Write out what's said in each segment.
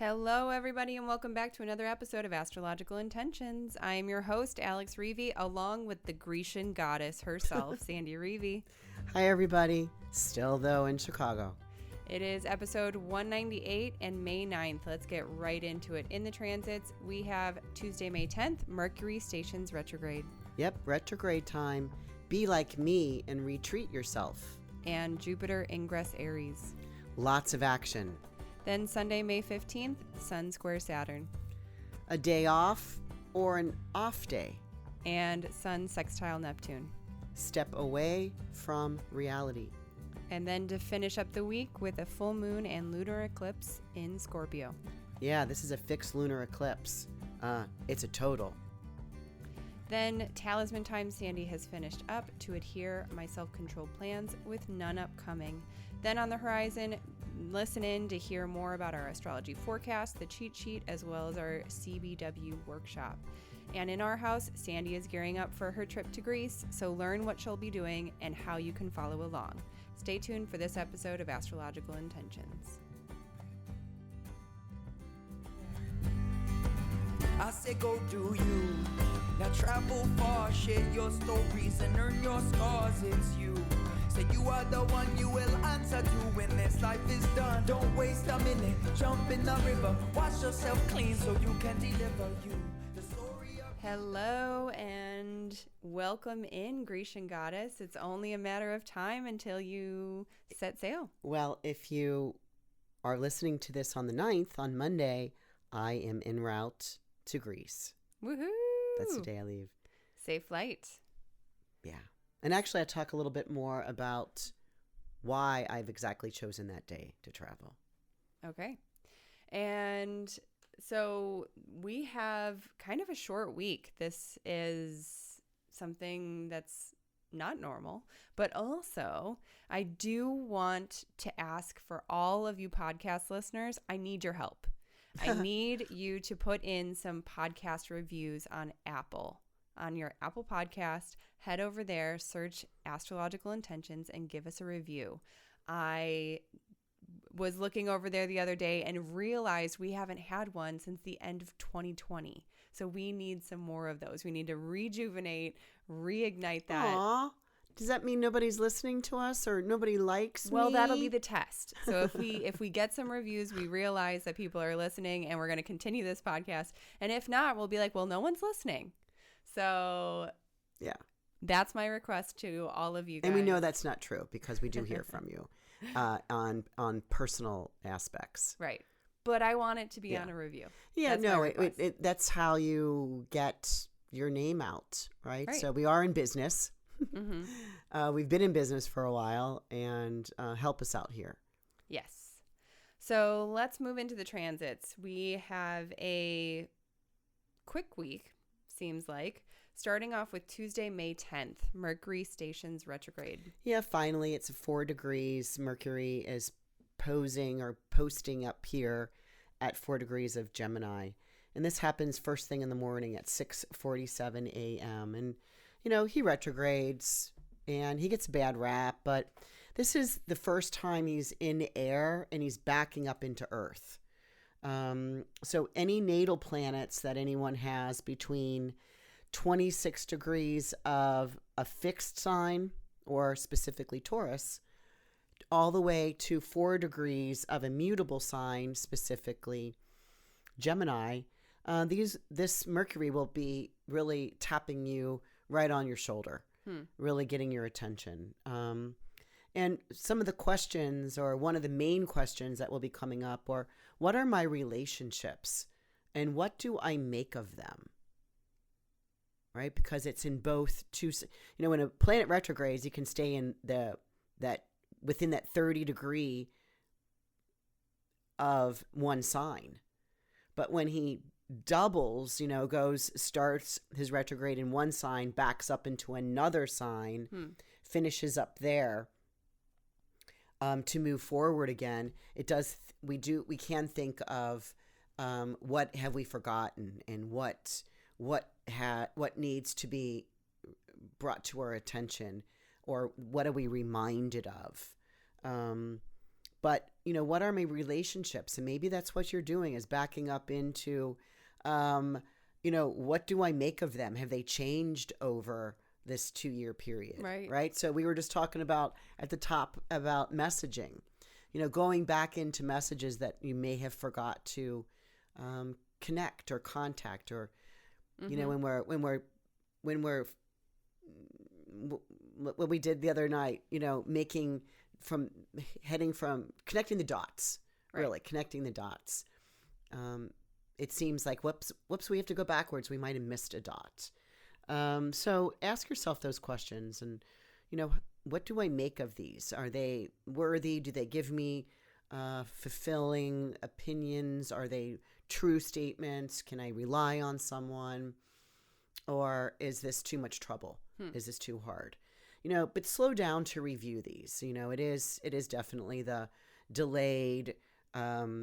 Hello, everybody, and welcome back to another episode of Astrological Intentions. I am your host, Alex Reevy, along with the Grecian goddess herself, Sandy Reevy. Hi, everybody. Still, though, in Chicago. It is episode 198 and May 9th. Let's get right into it. In the transits, we have Tuesday, May 10th, Mercury stations retrograde. Yep, retrograde time. Be like me and retreat yourself. And Jupiter ingress Aries. Lots of action. Then Sunday, May 15th, Sun square Saturn. A day off or an off day. And Sun sextile Neptune. Step away from reality. And then to finish up the week with a full moon and lunar eclipse in Scorpio. Yeah, this is a fixed lunar eclipse. It's a total. Then Talisman time. Sandy has finished up to adhere my self-controlled plans with none upcoming. Then on the horizon, listen in to hear more about our astrology forecast, the cheat sheet, as well as our CBW workshop. And in our house, Sandy is gearing up for her trip to Greece, so learn what she'll be doing and how you can follow along. Stay tuned for this episode of Astrological Intentions. I say go do you. Now travel far, share your stories and earn your scars. It's you. Say you are the one you will answer to when this life is done. Don't waste a minute, jump in the river. Wash yourself clean so you can deliver you. The story of Hello and welcome in, Grecian goddess. It's only a matter of time until you set sail. Well, if you are listening to this on the 9th, on Monday, I am en route to Greece. Woohoo! That's the day I leave. Safe flight. Yeah. And actually, I talk a little bit more about why I've exactly chosen that day to travel. Okay. And so we have kind of a short week. This is something that's not normal, but also I do want to ask for all of you podcast listeners, I need your help. I need you to put in some podcast reviews on Apple. On your Apple podcast, head over there, search Astrological Intentions, and give us a review. I was looking over there the other day and realized we haven't had one since the end of 2020. So we need some more of those. We need to rejuvenate, reignite that. Aww. Does that mean nobody's listening to us or nobody likes me? Well, that'll be the test. So if we get some reviews, we realize that people are listening and we're going to continue this podcast. And if not, we'll be like, well, no one's listening. So yeah, that's my request to all of you guys. And we know that's not true because we do hear from you on personal aspects. Right. But I want it to be on a review. Yeah, that's how you get your name out, right? So we are in business. Mm-hmm. We've been in business for a while, and help us out here. Yes. So let's move into the transits. We have a quick week, seems like, starting off with Tuesday, May 10th, Mercury stations retrograde. Yeah, finally, it's 4 degrees. Mercury is posting up here at 4 degrees of Gemini. And this happens first thing in the morning at 6:47 a.m. And you know, he retrogrades and he gets a bad rap, but this is the first time he's in air and he's backing up into Earth. So any natal planets that anyone has between 26 degrees of a fixed sign, or specifically Taurus, all the way to 4 degrees of a mutable sign, specifically Gemini, this Mercury will be really tapping you right on your shoulder, really getting your attention. And some of the questions, or one of the main questions that will be coming up, are what are my relationships and what do I make of them? Right? Because it's in both two, you know, when a planet retrogrades, you can stay in within that 30 degree of one sign. But when he doubles, you know, starts his retrograde in one sign, backs up into another sign, finishes up there, to move forward again, it does. We can think of what have we forgotten and what needs to be brought to our attention, or what are we reminded of. But, what are my relationships? And maybe that's what you're doing, is backing up into, what do I make of them? Have they changed over this 2-year period? Right. So we were just talking about at the top about messaging, going back into messages that you may have forgot to connect or contact, or, when what we did the other night, connecting the dots, really connecting the dots. It seems like, whoops, we have to go backwards. We might have missed a dot. So ask yourself those questions, and, what do I make of these? Are they worthy? Do they give me fulfilling opinions? Are they true statements? Can I rely on someone? Or is this too much trouble? Is this too hard? But slow down to review these. It is definitely the delayed, redo,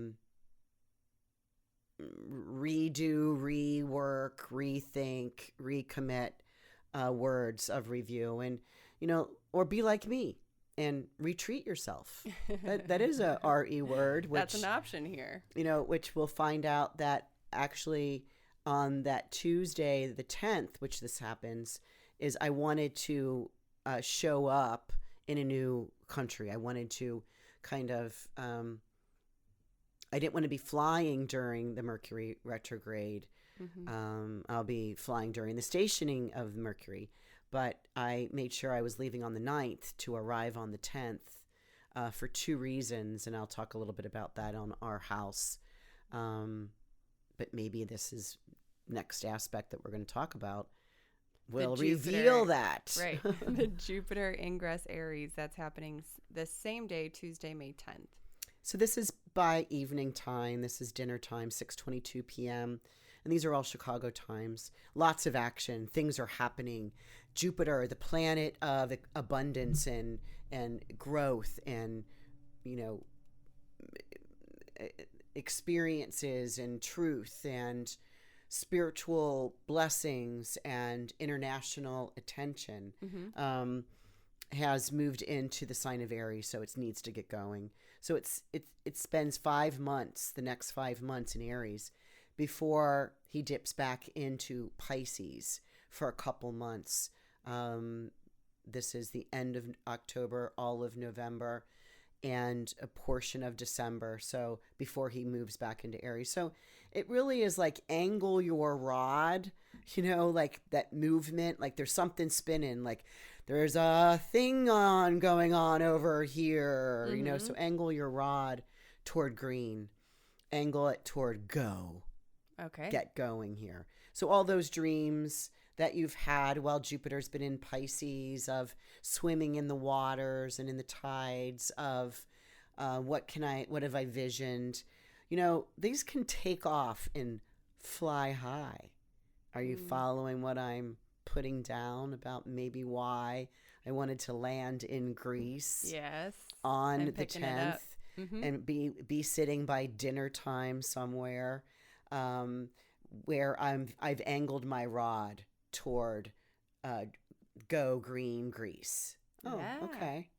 rework, rethink, recommit words of review. And, or be like me and retreat yourself. That is a RE word. Which, that's an option here. Which we'll find out that actually on that Tuesday, the 10th, which this happens, is I wanted to show up in a new country. I wanted to kind of, I didn't want to be flying during the Mercury retrograde. I'll be flying during the stationing of Mercury, but I made sure I was leaving on the 9th to arrive on the 10th for 2 reasons, and I'll talk a little bit about that on our house. But maybe this is next aspect that we're going to talk about. We'll reveal that. Right. The Jupiter ingress Aries, that's happening the same day, Tuesday, May 10th. So this is by evening time. This is dinner time, 6:22 p.m. And these are all Chicago times. Lots of action. Things are happening. Jupiter, the planet of abundance and growth and, experiences and truth and spiritual blessings and international attention, has moved into the sign of Aries, so it needs to get going. So it spends 5 months, the next 5 months in Aries, before he dips back into Pisces for a couple months. This is the end of October, all of November, and a portion of December, so before he moves back into Aries. So it really is like angle your rod, like that movement, like there's something spinning, like there's a thing going on over here, so angle your rod toward green, angle it toward go. Okay. Get going here. So all those dreams that you've had while Jupiter's been in Pisces, of swimming in the waters and in the tides, of what have I visioned? These can take off and fly high. Are you following what I'm putting down about maybe why I wanted to land in Greece? Yes. On the 10th and be sitting by dinner time somewhere, where I've angled my rod toward go green Greece. Oh, yeah. Okay.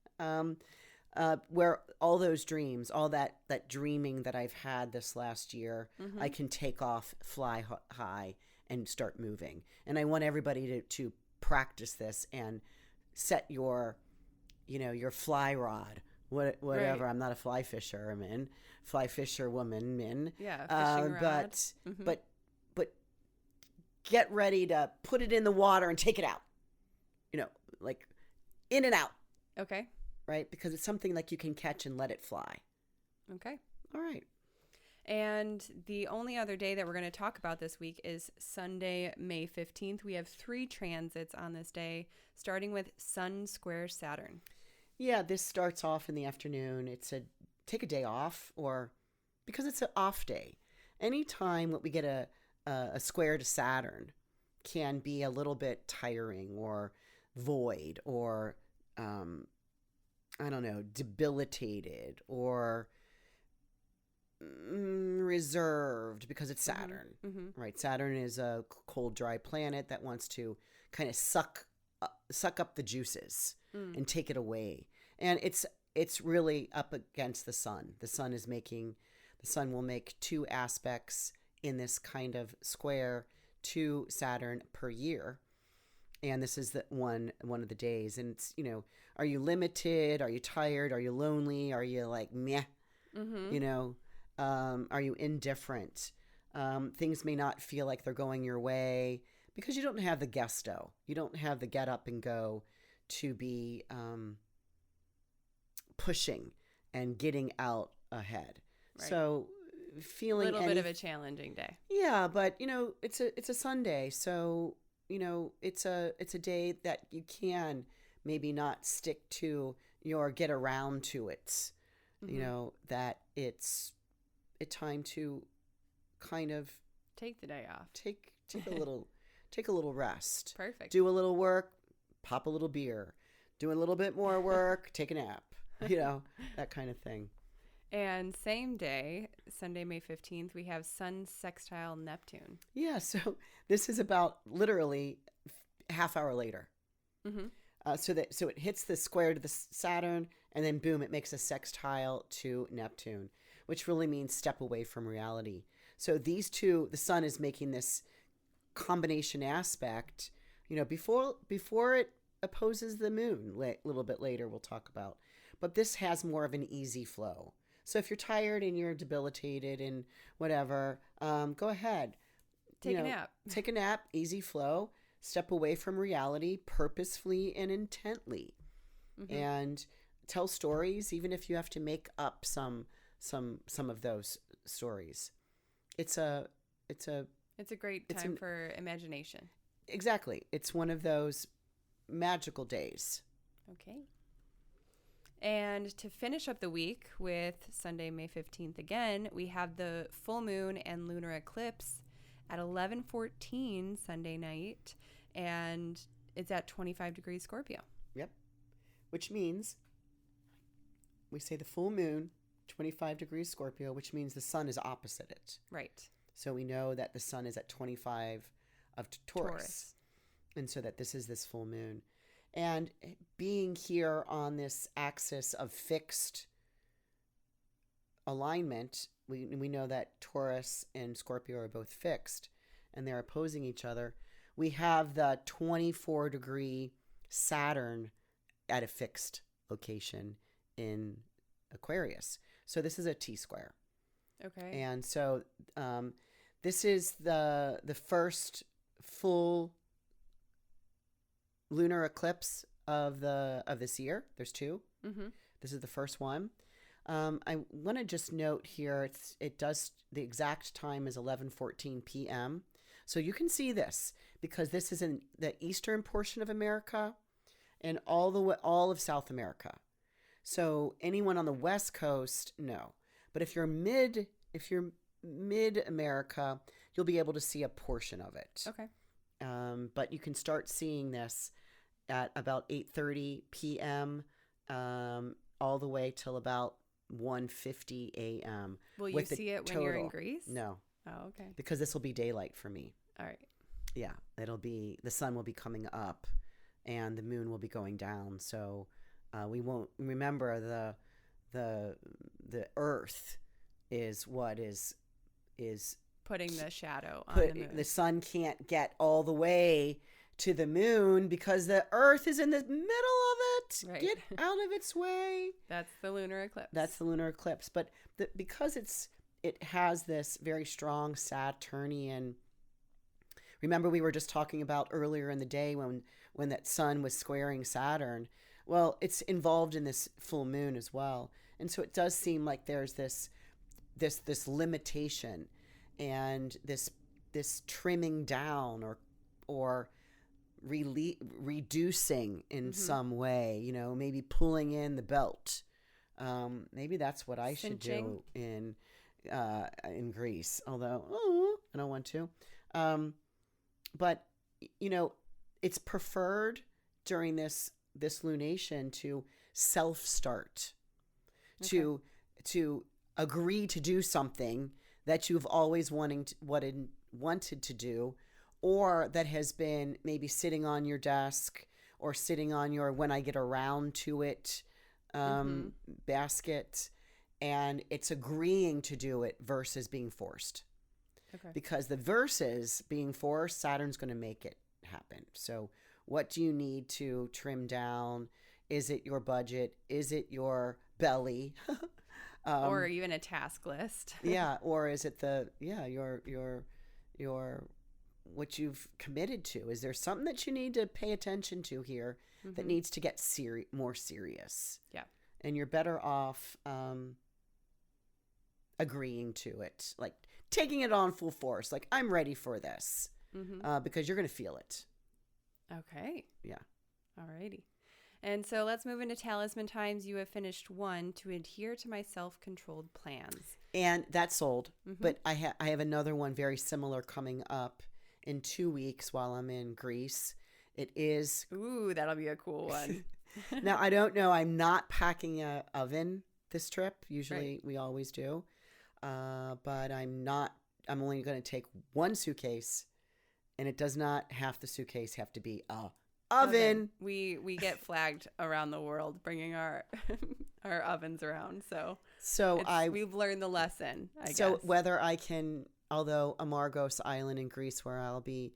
Where all those dreams, all that dreaming that I've had this last year, I can take off, fly high, and start moving. And I want everybody to practice this and set your fly rod, whatever. Right. I'm not a fly fisherman, fly fisher woman, yeah, fishing rod. But get ready to put it in the water and take it out. Like in and out. Okay. Right? Because it's something like you can catch and let it fly. Okay. All right. And the only other day that we're going to talk about this week is Sunday, May 15th. We have 3 transits on this day, starting with Sun square Saturn. Yeah, this starts off in the afternoon. It's take a day off, or because it's an off day. Anytime that we get a square to Saturn can be a little bit tiring or void or, I don't know, debilitated or reserved, because it's Saturn, right? Saturn is a cold, dry planet that wants to kind of suck up the juices and take it away. And it's it's really up against the sun. The sun will make 2 aspects in this kind of square to Saturn per year. And this is the one of the days. And it's, are you limited? Are you tired? Are you lonely? Are you like, meh? Are you indifferent? Things may not feel like they're going your way because you don't have the gusto. You don't have the get up and go to be pushing and getting out ahead. Right. So feeling a little bit of a challenging day. Yeah, but it's a Sunday, so it's a day that you can maybe not stick to your get around to it. That it's a time to kind of take the day off. Take a little rest. Perfect. Do a little work, pop a little beer. Do a little bit more work, take a nap. That kind of thing. And same day, Sunday, May 15th, we have Sun sextile Neptune. Yeah, so this is about literally half hour later. So it hits the square to the Saturn, and then boom, it makes a sextile to Neptune, which really means step away from reality. So these two, the sun is making this combination aspect, before it opposes the moon. A little bit later, we'll talk about. But this has more of an easy flow. So if you're tired and you're debilitated and whatever, go ahead. Take a nap. Take a nap, easy flow. Step away from reality purposefully and intently. And tell stories, even if you have to make up some of those stories. It's a great time for imagination. Exactly. It's one of those magical days. Okay. And to finish up the week with Sunday, May 15th again, we have the full moon and lunar eclipse at 11:14 Sunday night, and it's at 25 degrees Scorpio. Yep. Which means we say the full moon, 25 degrees Scorpio, which means the sun is opposite it. Right. So we know that the sun is at 25 of Taurus. And so that this is this full moon. And being here on this axis of fixed alignment, we know that Taurus and Scorpio are both fixed and they're opposing each other. We have the 24-degree Saturn at a fixed location in Aquarius. So this is a T-square. Okay. And so this is the first full lunar eclipse of this year. There's 2. This is the first one. I want to just note here, the exact time is 11:14 p.m. So you can see this because this is in the eastern portion of America and all of South America. So anyone on the West Coast, no. But if you're mid America, you'll be able to see a portion of it. Okay. But you can start seeing this at about 8:30 p.m. All the way till about 1:50 a.m. Will you see it when you're in Greece? No. Oh, okay. Because this will be daylight for me. All right. Yeah, the sun will be coming up, and the moon will be going down. So we won't remember the Earth is what is putting the shadow on the moon. The sun can't get all the way to the moon because the Earth is in the middle of it. Right. Get out of its way. That's the lunar eclipse. That's the lunar eclipse. But because it has this very strong Saturnian. Remember, we were just talking about earlier in the day when that sun was squaring Saturn. Well, it's involved in this full moon as well, and so it does seem like there's this limitation and this trimming down or reducing in some way, maybe pulling in the belt. Maybe that's what I should do in Greece, although I don't want to. But it's preferred during this lunation to self-start, okay. to agree to do something that you've always wanted to do, or that has been maybe sitting on your desk or sitting on your when I get around to it basket, and it's agreeing to do it versus being forced. Okay. Because the versus being forced, Saturn's going to make it happen. So what do you need to trim down? Is it your budget? Is it your belly? Or even a task list. Yeah. Or is it your what you've committed to? Is there something that you need to pay attention to here that needs to get more serious? Yeah. And you're better off agreeing to it, like taking it on full force. Like, I'm ready for this, because you're going to feel it. Okay. Yeah. Alrighty. And so let's move into talisman times. You have finished 1 to adhere to my self-controlled plans. And that's sold. But I have another one very similar coming up in 2 weeks while I'm in Greece. It is. Ooh, that'll be a cool one. Now, I don't know. I'm not packing a oven this trip. Usually we always do. But I'm only going to take 1 suitcase, and it does not half the suitcase have to be a oven. We get flagged around the world bringing our our ovens around. So we've learned the lesson, I guess. So whether I can, although Amargos Island in Greece, where I'll be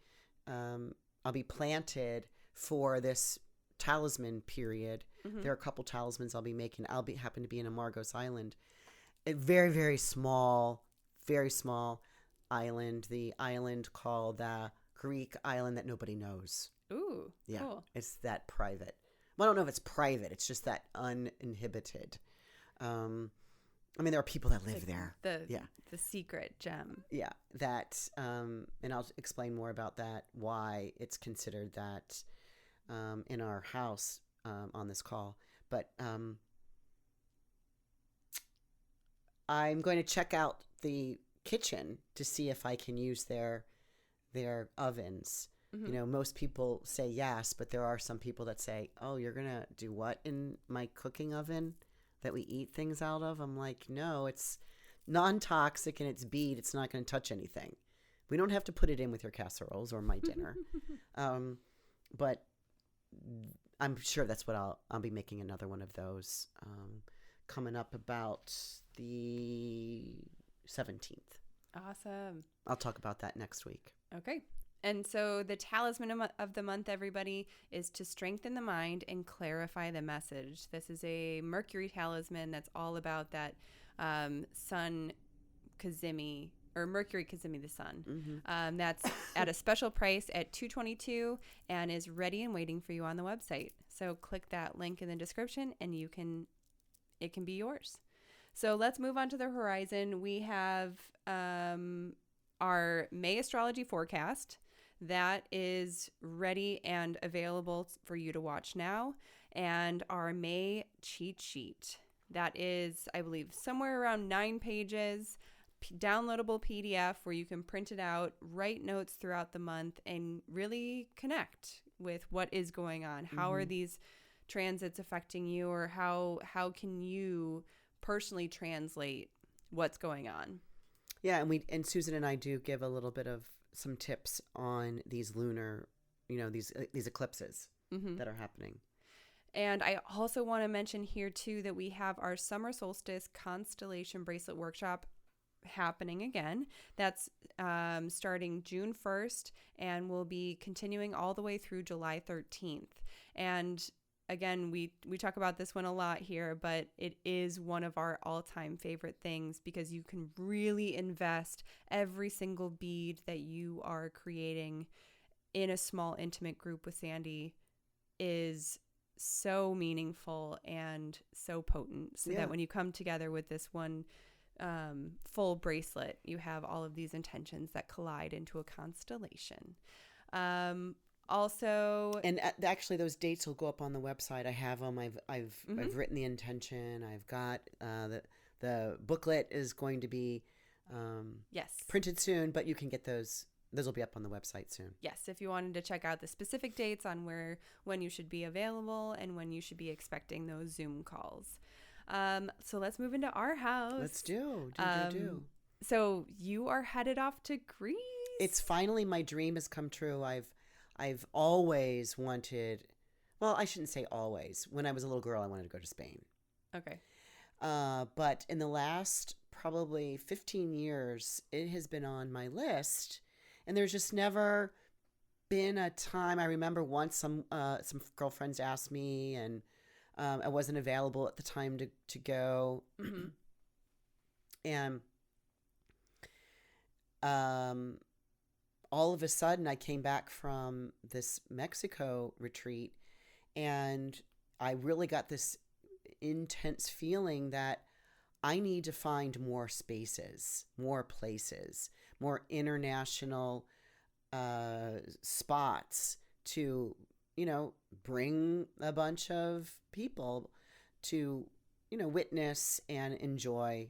planted for this talisman period. There are a couple talismans I'll be making. Happen to be in Amargos Island, a very, very small island. The island called the Greek island that nobody knows. Ooh, yeah, cool. It's that private. Well, I don't know if it's private. It's just that uninhibited. I mean, there are people that live there. The secret gem. Yeah, that, and I'll explain more about that, why it's considered that in our house on this call. But I'm going to check out the kitchen to see if I can use their ovens. You know, most people say yes, but there are some people that say, oh, you're going to do what in my cooking oven that we eat things out of? I'm like, no, it's non-toxic and it's bead. It's not going to touch anything. We don't have to put it in with your casseroles or my dinner. But I'm sure that's what I'll be making another one of those coming up about the 17th. Awesome. I'll talk about that next week. Okay. And so the talisman of the month, everybody, is to strengthen the mind and clarify the message. This is a Mercury talisman that's all about that sun Kazemi, or Mercury Kazemi the sun. That's at a special price at $222 and is ready and waiting for you on the website. So click that link in the description and it can be yours. So let's move on to the horizon. We have our May astrology forecast. That is ready and available for you to watch now. And our May cheat sheet. That is, I believe, somewhere around 9 pages, downloadable PDF where you can print it out, write notes throughout the month, and really connect with what is going on. How are these transits affecting you, or how can you personally translate what's going on? Yeah, and Susan and I do give a little bit of some tips on these lunar, these eclipses that are happening. And I also want to mention here too that we have our summer solstice constellation bracelet workshop happening again. That's starting June 1st and will be continuing all the way through July 13th. And again, we talk about this one a lot here, but it is one of our all-time favorite things because you can really invest every single bead that you are creating in a small, intimate group with Sandy is so meaningful and so potent. So that when you come together with this one full bracelet, you have all of these intentions that collide into a constellation. Also, and actually those dates will go up on the website. I have them. I've written the intention. I've got the booklet is going to be printed soon, but you can get those will be up on the website soon. Yes, if you wanted to check out the specific dates on when you should be available and when you should be expecting those Zoom calls. So let's move into our house. Let's do. So you are headed off to Greece. It's finally, my dream has come true. I've always wanted, well, I shouldn't say always. When I was a little girl, I wanted to go to Spain. Okay. But in the last probably 15 years, it has been on my list, and there's just never been a time. I remember once some girlfriends asked me, and I wasn't available at the time to go. Mm-hmm. And all of a sudden, I came back from this Mexico retreat, and I really got this intense feeling that I need to find more spaces, more places, more international spots to, bring a bunch of people to, witness and enjoy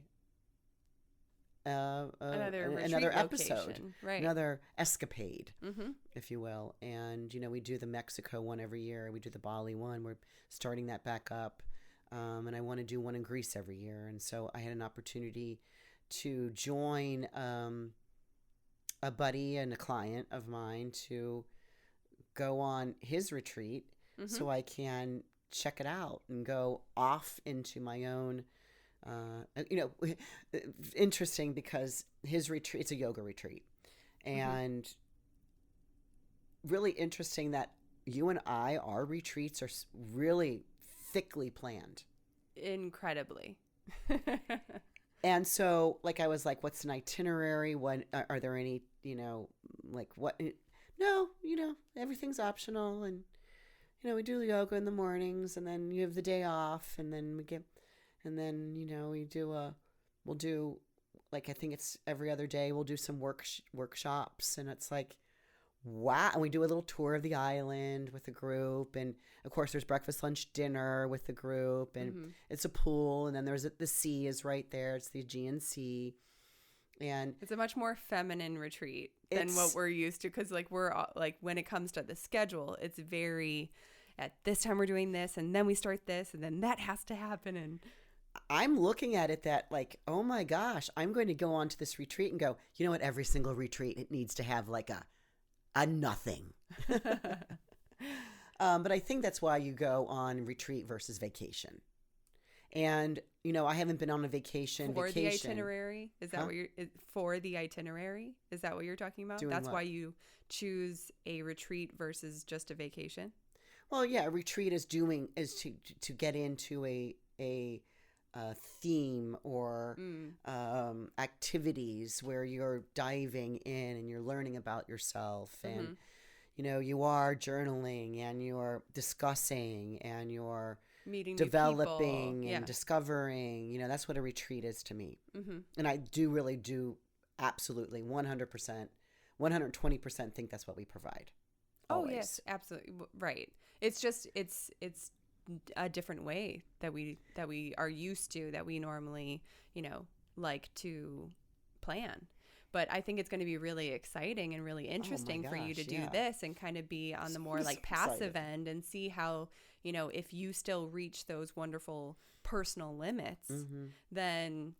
another episode, location. Right. another escapade, Mm-hmm. if you will. And, we do the Mexico one every year. We do the Bali one. We're starting that back up. And I want to do one in Greece every year. And so I had an opportunity to join a buddy and a client of mine to go on his retreat, so I can check it out and go off into my own, interesting because his retreat, it's a yoga retreat. And really interesting that you and I, our retreats are really thickly planned. Incredibly. And so, I was like, what's an itinerary? What are there any, what? No, everyth's optional. And, we do yoga in the mornings, and then you have the day off, and then we'll do, I think it's every other day, we'll do some workshops. And it's like, wow. And we do a little tour of the island with a group. And of course there's breakfast, lunch, dinner with the group, and it's a pool. And then the sea is right there. It's the Aegean Sea. And it's a much more feminine retreat than what we're used to. Cause we're when it comes to the schedule, it's very, at this time we're doing this, and then we start this, and then that has to happen. And I'm looking at it that oh my gosh, I'm going to go on to this retreat and go, you know what? Every single retreat, it needs to have a nothing. But I think that's why you go on retreat versus vacation. And, I haven't been on a vacation. The itinerary? Is that what you're, for the itinerary? Is that what you're talking about? Doing that's what? why you choose a retreat versus just a vacation? Well, yeah, a retreat is to get into a theme or activities where you're diving in and you're learning about yourself, and you are journaling and you're discussing and you're meeting developing new and discovering. That's what a retreat is to me. And I really do absolutely 100%, 120% think that's what we provide. Always. Oh yes, absolutely right. It's just it's a different way that we are used to, that we normally like to plan. But I think it's going to be really exciting and really interesting for you to do this and kind of be on the more passive end and see how, if you still reach those wonderful personal limits, then,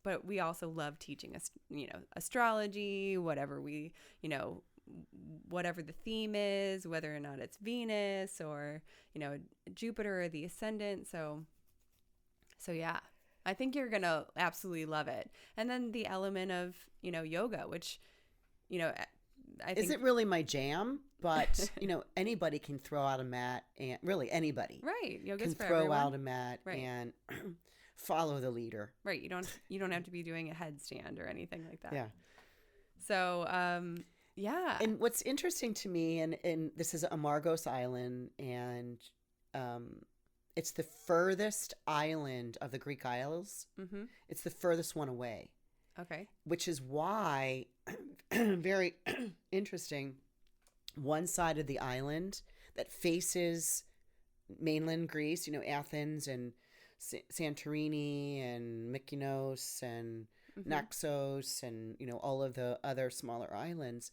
but we also love teaching us, astrology, whatever whatever the theme is, whether or not it's Venus or, Jupiter or the ascendant. So yeah. I think you're going to absolutely love it. And then the element of, yoga, which, I think isn't really my jam, but, anybody can throw out a mat, and really anybody yoga's can for throw everyone. out a mat and follow the leader. Right. You don't have to be doing a headstand or anything like that. Yeah. So, yeah. And what's interesting to me, and this is Amargos Island, and, it's the furthest island of the Greek Isles. Mm-hmm. It's the furthest one away. Okay. Which is why, very interesting, one side of the island that faces mainland Greece, Athens and Santorini and Mykonos and Naxos and, all of the other smaller islands,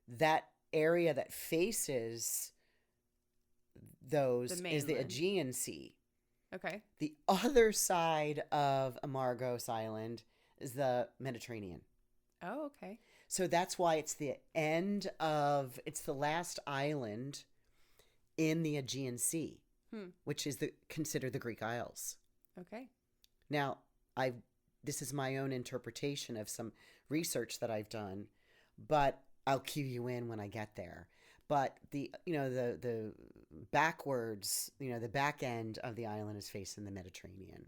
that area that faces those is the Aegean Sea. Okay. The other side of Amargos Island is the Mediterranean. Oh, okay. So that's why it's the last island in the Aegean Sea. which is considered the Greek Isles. Okay. Now, this is my own interpretation of some research that I've done, but I'll cue you in when I get there. But the backwards, the back end of the island is facing the Mediterranean.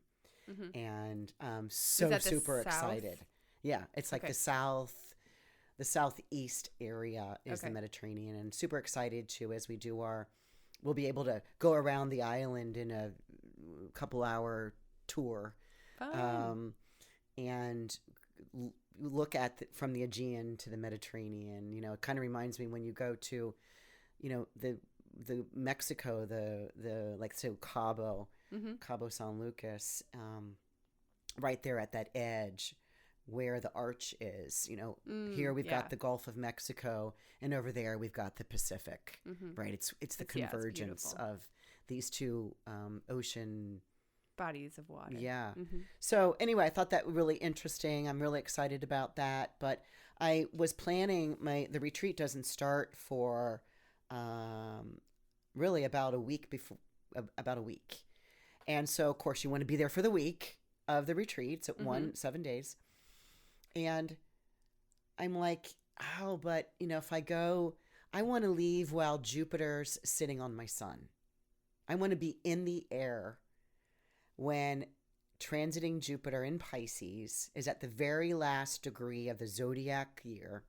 Mm-hmm. And so super excited. Yeah, it's like the southeast area is the Mediterranean, and super excited too as we'll be able to go around the island in a couple hour tour. And look at from the Aegean to the Mediterranean. It kind of reminds me when you go to, the Mexico, the like so Cabo San Lucas, right there at that edge where the arch is. Here we've got the Gulf of Mexico, and over there we've got the Pacific. Right, it's the convergence of these two ocean bodies of water. Yeah. So anyway, I thought that was really interesting. I'm really excited about that. But I was planning the retreat doesn't start for really about a week before, about a week. And so of course you want to be there for the week of the retreat. So 7 days. And I'm like, oh, but if I go, I want to leave while Jupiter's sitting on my sun. I want to be in the air when transiting Jupiter in Pisces is at the very last degree of the zodiac year,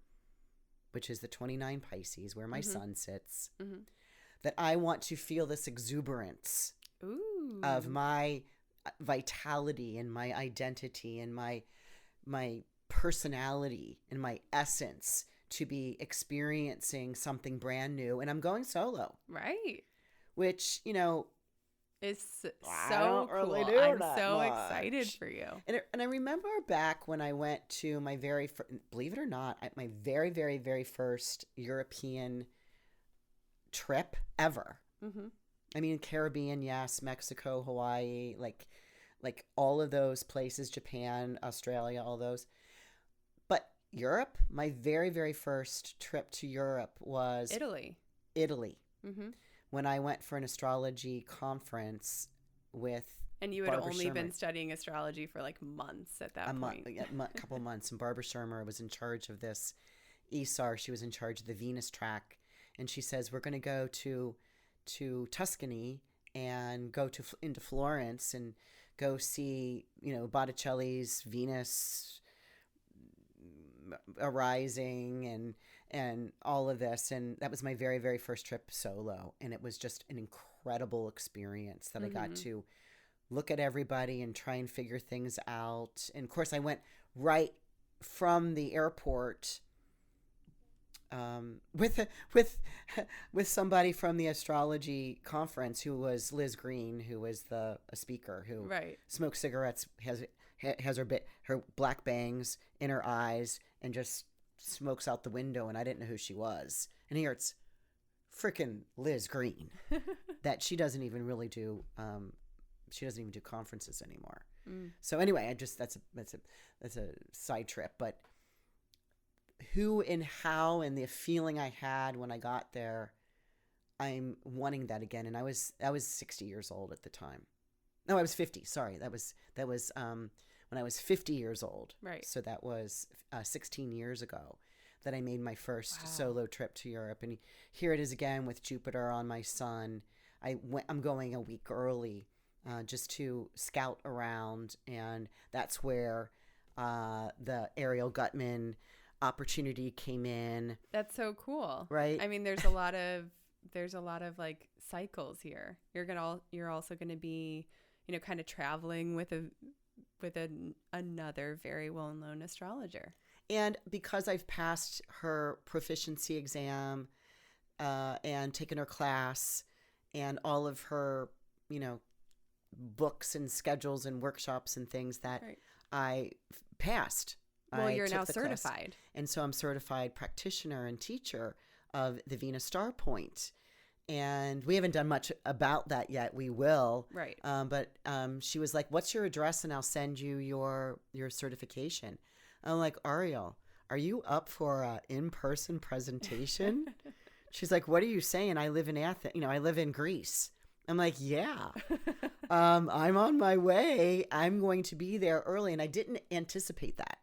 which is the 29 Pisces, where my sun sits, that I want to feel this exuberance of my vitality and my identity and my personality and my essence to be experiencing something brand new. And I'm going solo. Right. Which, it's so cool. I'm so excited for you. And I remember back when I went to my believe it or not, my very, very, very first European trip ever. I mean, Caribbean, yes, Mexico, Hawaii, like all of those places, Japan, Australia, all those. But Europe, my very, very first trip to Europe was Italy. When I went for an astrology conference with And you had Barbara only Shermer. been studying astrology for like months at that point. A couple months. And Barbara Shermer was in charge of this ESAR. She was in charge of the Venus track. And she says, we're going to go to Tuscany and go into Florence and go see, Botticelli's Venus arising and all of this. And that was my very, very first trip solo. And it was just an incredible experience that I got to look at everybody and try and figure things out. And of course I went right from the airport with somebody from the astrology conference who was Liz Green, who was a speaker who smokes cigarettes, has her black bangs in her eyes and just smokes out the window, and I didn't know who she was. And here it's freaking Liz Green that she doesn't even really do conferences anymore. So anyway, that's a side trip, but who and how and the feeling I had when I got there, I'm wanting that again. And I was 60 years old at the time. No, I was 50. Sorry. That was when I was 50 years old. Right. So that was 16 years ago that I made my first solo trip to Europe. And here it is again with Jupiter on my sun. I'm going a week early just to scout around. And that's where the Ariel Gutman opportunity came in. That's so cool. Right. I mean, there's a lot of like cycles here. You're also going to be, kind of traveling with another very well-known astrologer. And because I've passed her proficiency exam and taken her class and all of her, books and schedules and workshops and things that I passed. Well, you're now certified. Class. And so I'm certified practitioner and teacher of the Venus Star Point. And we haven't done much about that yet. We will. Right. But she was like, what's your address? And I'll send you your certification. I'm like, Ariel, are you up for an in-person presentation? She's like, what are you saying? I live in Athens. I live in Greece. I'm like, yeah, I'm on my way. I'm going to be there early. And I didn't anticipate that.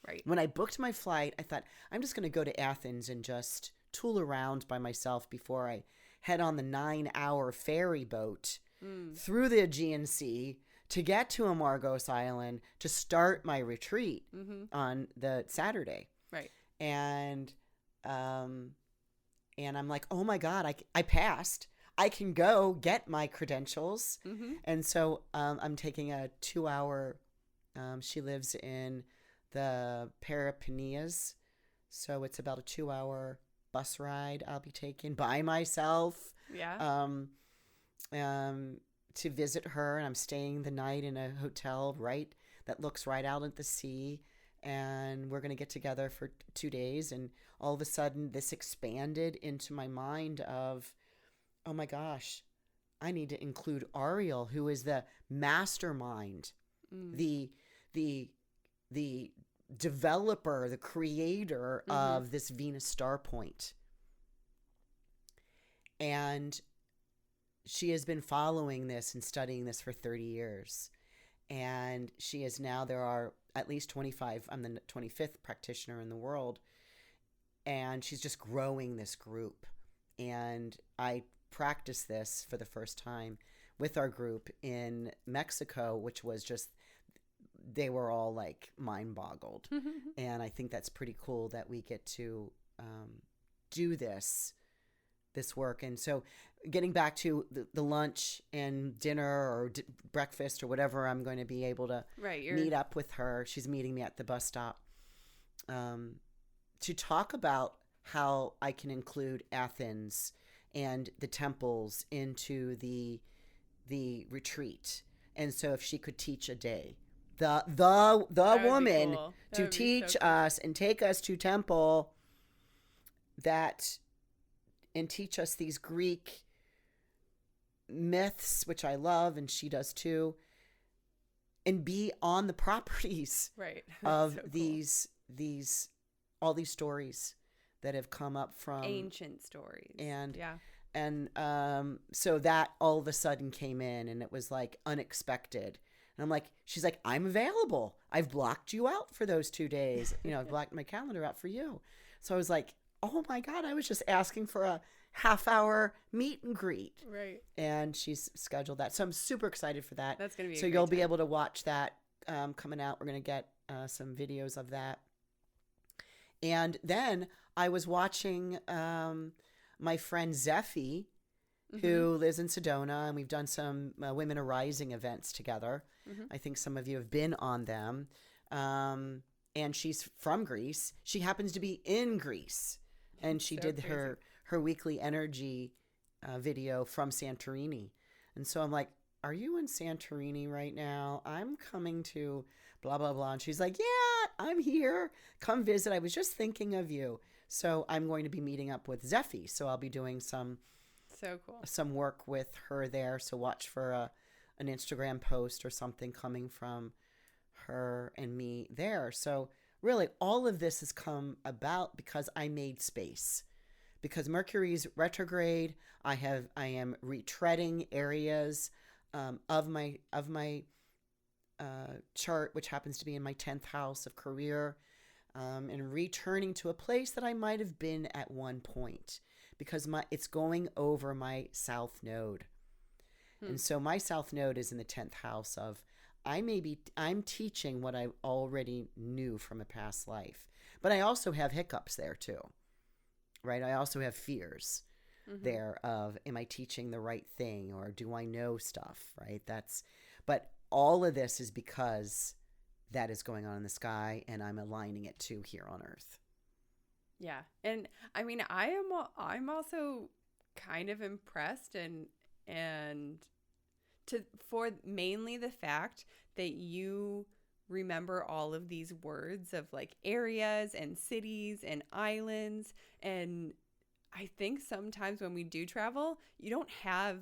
Right. When I booked my flight, I thought, I'm just going to go to Athens and just tool around by myself before I head on the 9-hour ferry boat through the Aegean Sea to get to Amargos Island to start my retreat on the Saturday. Right. And I'm like, oh my God, I passed. I can go get my credentials. And so I'm taking a 2-hour, she lives in the Peloponnese. So it's about a 2-hour bus ride I'll be taking by myself. Yeah. To visit her. And I'm staying the night in a hotel that looks right out at the sea. And we're going to get together for 2 days. And all of a sudden this expanded into my mind of, oh my gosh, I need to include Ariel, who is the mastermind, the developer, the creator of this Venus star point. And she has been following this and studying this for 30 years. And she is now, there are at least 25, I'm the 25th practitioner in the world. And she's just growing this group. And I practiced this for the first time with our group in Mexico, which was just, they were all like mind boggled. And I think that's pretty cool that we get to do this work. And so getting back to the lunch and dinner or breakfast or whatever, I'm going to be able to meet up with her. She's meeting me at the bus stop to talk about how I can include Athens and the temples into the retreat. And so if she could teach a day, the woman cool. to teach us and take us to temple and teach us these Greek myths, which I love, and she does too, and be on the properties of so these all these stories that have come up from ancient stories. And so that all of a sudden came in, and it was like unexpected. And I'm like, she's like, I'm available. I've blocked you out for those 2 days. I've blocked my calendar out for you. So I was like, oh my God, I was just asking for a half-hour meet and greet. Right. And she's scheduled that. So I'm super excited for that. That's going to be so you'll be able to watch that coming out. We're going to get some videos of that. And then I was watching my friend Zeffie, who lives in Sedona, and we've done some Women Arising events together. I think some of you have been on them. And she's from Greece. She happens to be in Greece. And she did her weekly energy video from Santorini. And so I'm like, are you in Santorini right now? I'm coming to blah, blah, blah. And she's like, yeah, I'm here. Come visit. I was just thinking of you. So I'm going to be meeting up with Zeffie. So I'll be doing some work with her there. So watch for an Instagram post or something coming from her and me there. So really all of this has come about because I made space. Because Mercury's retrograde, I am retreading areas of my chart, which happens to be in my 10th house of career, and returning to a place that I might have been at one point, because it's going over my south node. And so my south node is in the 10th house of, I'm teaching what I already knew from a past life, but I also have hiccups there too, right? I also have fears there of, am I teaching the right thing, or do I know stuff, right? But all of this is because that is going on in the sky, and I'm aligning it to here on Earth. Yeah. And I mean, I'm also kind of impressed and for mainly the fact that you remember all of these words of like areas and cities and islands. And I think sometimes when we do travel, you don't have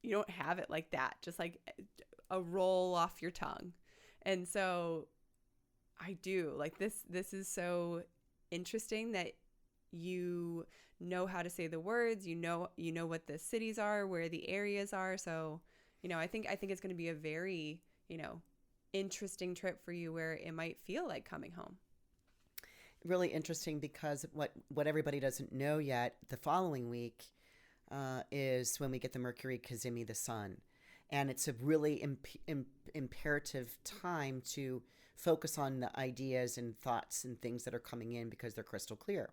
it like that, just like a roll off your tongue. And so I do like this is so interesting that you know how to say the words, you know what the cities are, where the areas are. So, I think it's going to be a very, interesting trip for you, where it might feel like coming home. Really interesting, because what everybody doesn't know yet, the following week is when we get the Mercury Cazimi, the sun. And it's a really imperative time to focus on the ideas and thoughts and things that are coming in, because they're crystal clear.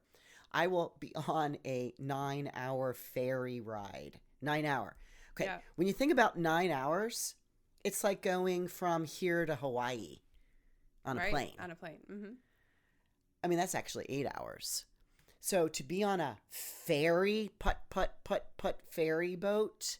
I will be on a 9-hour ferry ride. 9 hour. Okay. Yeah. When you think about 9 hours, it's like going from here to Hawaii on a plane. On a plane. Mm-hmm. I mean, that's actually 8 hours. So to be on a ferry, putt ferry boat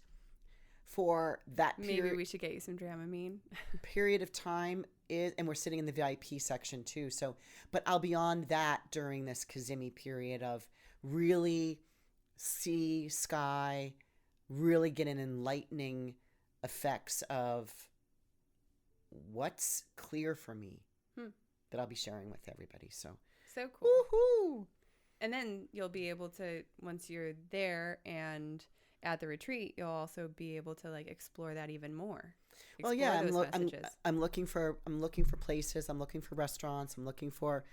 for that period. Maybe we should get you some Dramamine. period of time is, and we're sitting in the VIP section too. So, but I'll be on that during this Cazimi period of really sea, sky, really get an enlightening effects of what's clear for me that I'll be sharing with everybody. So cool. Woohoo! And then you'll be able to, once you're there and at the retreat, you'll also be able to like explore that even more. Well, yeah, I'm looking for places. I'm looking for restaurants. I'm looking for,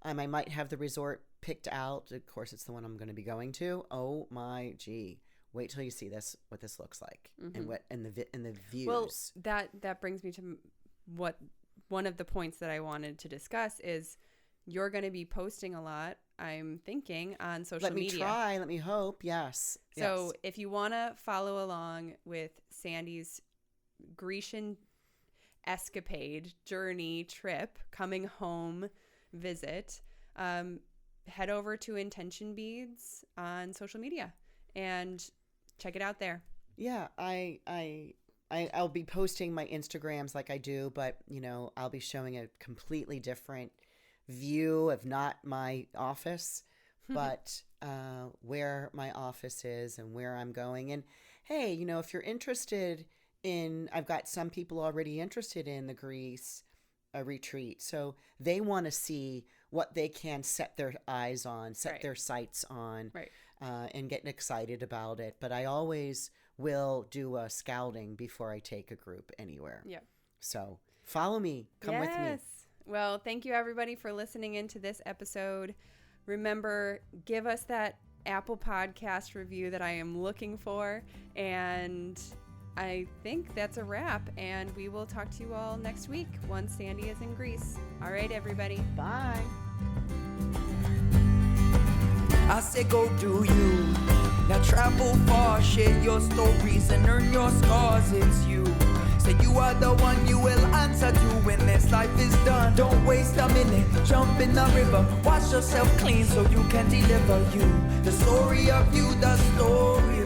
I might have the resort picked out. Of course, it's the one I'm going to be going to. Oh my gee. Wait till you see this, what this looks like, and the views. Well, that brings me to what one of the points that I wanted to discuss is you're going to be posting a lot, I'm thinking, on social media. Let me hope. Yes. So if you want to follow along with Sandy's Grecian escapade, journey, trip, coming home visit, head over to Intention Beads on social media and check it out there. Yeah, I'll be posting my Instagrams like I do, but I'll be showing a completely different view of not my office, but where my office is and where I'm going. And hey, if you're interested in, I've got some people already interested in the Greece retreat, so they want to see what they can set their eyes on, their sights on. Right. And getting excited about it. But I always will do a scouting before I take a group anywhere. Yeah. So follow me. Come with me. Well, thank you everybody for listening into this episode. Remember, give us that Apple Podcast review that I am looking for. And I think that's a wrap. And we will talk to you all next week once Sandy is in Greece. All right, everybody. Bye. I say go do you. Now travel far, share your stories and earn your scars. It's you. Say you are the one you will answer to when this life is done. Don't waste a minute, jump in the river. Wash yourself clean so you can deliver you. The story of you, the story